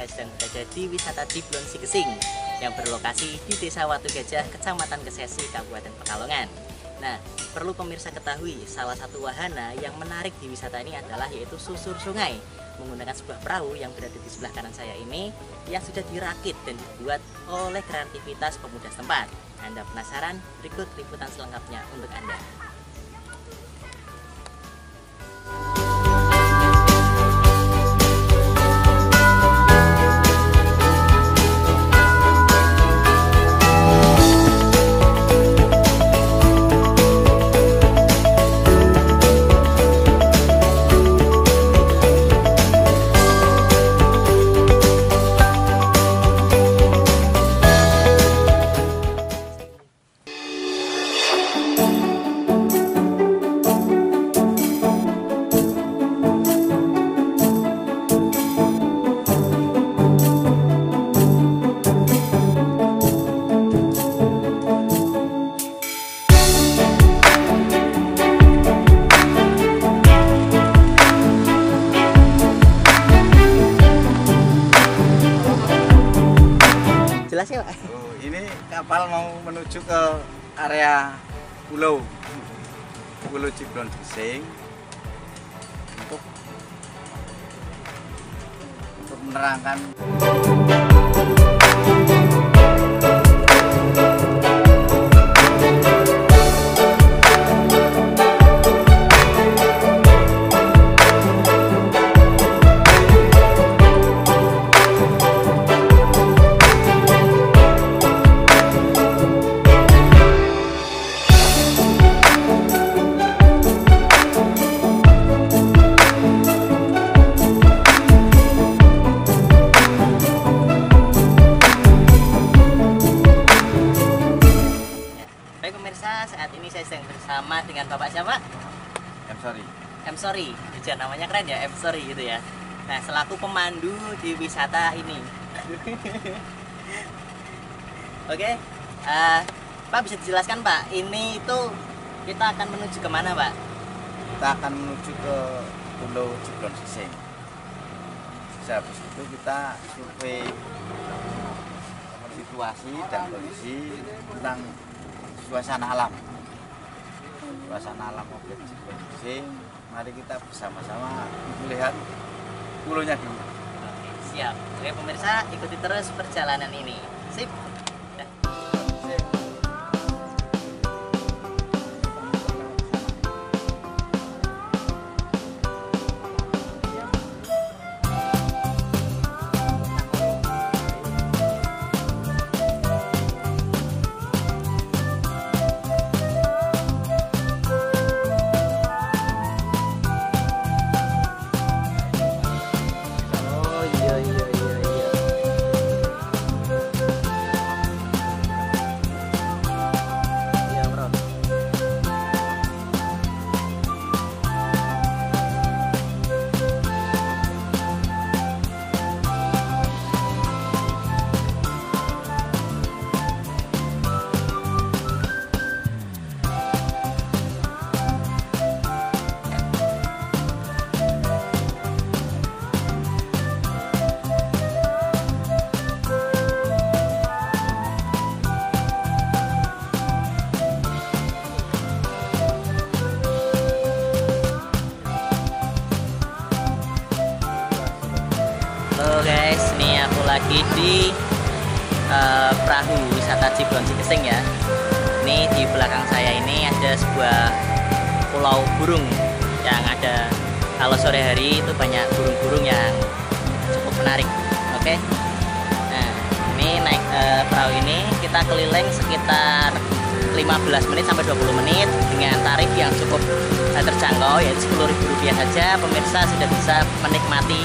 saya sedang berada di wisata Ciblon Cikesing yang berlokasi di Desa Watu Gajah, Kecamatan Kesesi, Kabupaten Pekalongan. Nah, perlu pemirsa ketahui, salah satu wahana yang menarik di wisata ini adalah yaitu susur sungai menggunakan sebuah perahu yang berada di sebelah kanan saya ini yang sudah dirakit dan dibuat oleh kreativitas pemuda setempat. Anda penasaran? Berikut liputan selengkapnya untuk Anda. Jelas ya, Pak? Oh, ini kapal mau menuju ke area Pulau Ciblon Cikesing untuk menerangkan. Baik pemirsa, saat ini saya sedang bersama dengan Bapak siapa? M Sorry, namanya keren ya, M Sorry gitu ya. Nah, selaku pemandu di wisata ini. Oke, Pak bisa dijelaskan Pak, ini itu kita akan menuju kemana Pak? Kita akan menuju ke Pulau Ciblon Cikesing. Habis itu kita survei situasi dan kondisi tentang suasana alam objek Ciblon Cikesing. Mari kita bersama-sama melihat pulaunya dulu. Siap. Oke pemirsa, ikuti terus perjalanan ini. Sip. Halo guys, ini aku lagi di perahu wisata Ciblon Cikesing ya. Ini di belakang saya ini ada sebuah pulau burung yang ada, kalau sore hari itu banyak burung-burung yang cukup menarik. Oke. Nah, ini naik perahu ini kita keliling sekitar 15 menit sampai 20 menit dengan tarif yang cukup terjangkau, yaitu Rp10.000 saja. Pemirsa sudah bisa menikmati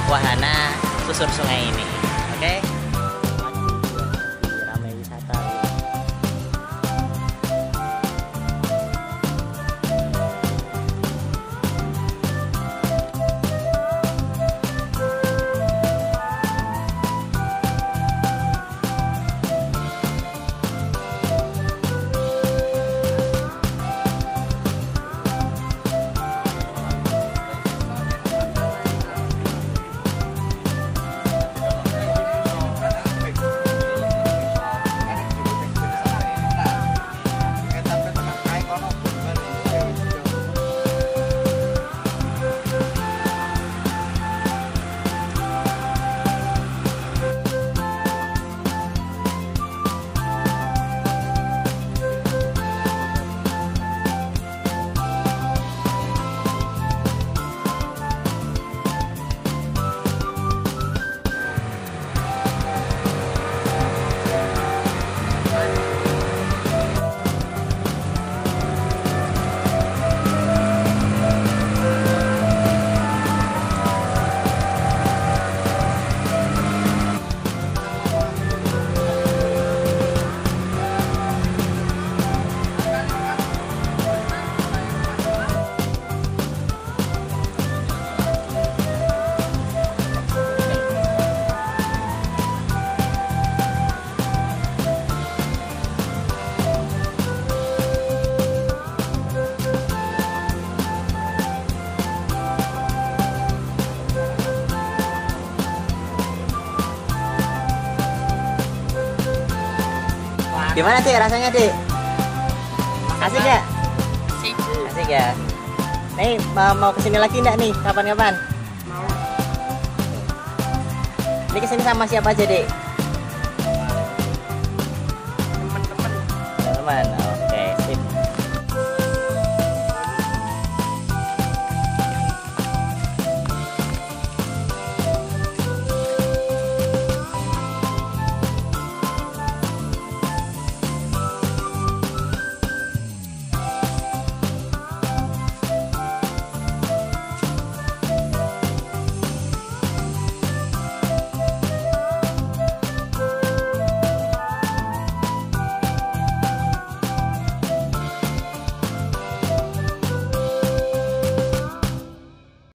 wahana susur sungai ini. Oke. Ramai wisata. Gimana sih rasanya, Dik? Asik nggak? Asik. Asik ya. Nih mau kesini lagi nggak nih? Kapan-kapan? Mau. Ini kesini sama siapa aja, Dik? Teman-teman. Teman.